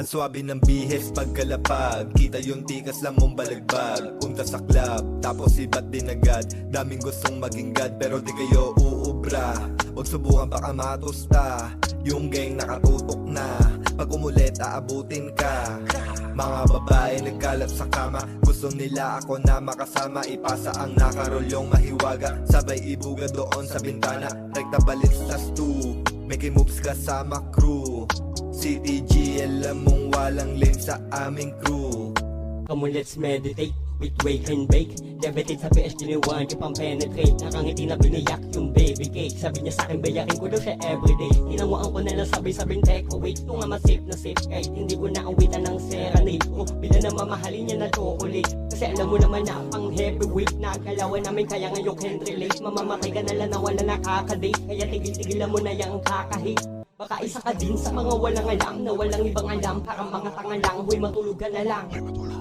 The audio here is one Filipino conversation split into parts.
Ang swabe ng bihis pagkalapag, kita yung tikas lang mong balagbag. Punta sa club, tapos iba't din agad. Daming gustong maging god, pero di kayo uubra. Huwag subukan baka matusta, yung gang nakatutok na. Pag umulit aabutin ka. Mga babae nagkalat sa kama, gusto nila ako na makasama. Ipasa ang nakarolyong mahiwaga, sabay ibuga doon sa bintana. Rekta balits tas 2, making moves kasama crew. CTG, alam mong walang lane sa aming crew. Come on, let's meditate with wake and bake. Levitate sa PSG ni Juan, yung pang-penetrate. Nakangiti na biniyak yung baby cake. Sabi niya sa'kin, bayakin ko daw siya everyday. Tinamuan ko na lang sabay-sabing take away. Ito nga masip na safe, kahit hindi ko naawitan ng serenade ko. Bila na mamahalin niya na chocolate. Kasi alam mo naman na pang heavyweight na galawan namin, kaya ngayon can't relate. Mamamatay ka na lang na wala nakakadate. Kaya tigil-tigilan mo na yung kakahate. Baka isa ka din sa mga walang alam, na walang ibang alam, parang mga tanga lang. Huy, matulog ka na lang,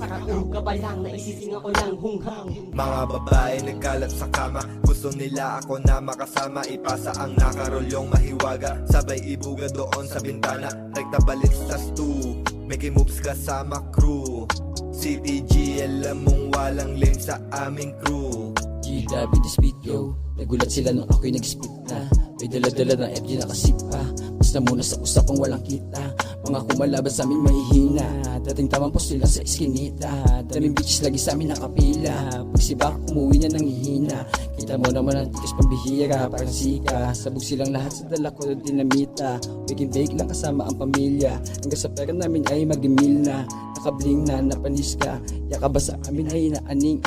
nakatulog ka pa lang, naisising ako lang hunghang. Mga babae nagkalat sa kama, gusto nila ako na makasama. Ipasa ang nakarolyong mahiwaga, sabay ibuga doon sa bintana. Rekta balits tas 2, making moves kasama crew. CTG, alam mong walang lane sa aming crew. GW this video, nagulat sila nung ako'y nag-spit na. May dala-dala ng FG nakasip pa, mas na muna sa usapang walang kita. Mga kumalaban sa amin mahihina, dating tamang post lang sa iskinita. Daming bitches lagi sa amin nakapila, pag si Bak umuwi na nanghihina. Kita mo naman ang tikas pambihira, parang sika. Sabog silang lahat sa dala ko ng dinamita. Waking bake lang kasama ang pamilya, hanggang sa pera namin ay mag-mil na. Nakabling na, napanis ka, yakaba sa amin ay naaning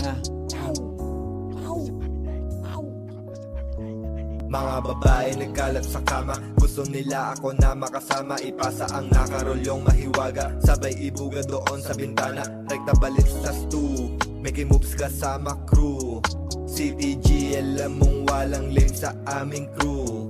Mga babae nagkalat sa kama, gusto nila ako na makasama. Ipasa ang nakarolyong mahiwaga, sabay ibuga doon sa bintana. Rekta balits tas 2, making moves kasama crew. CTG, alam mong walang lane sa aming crew.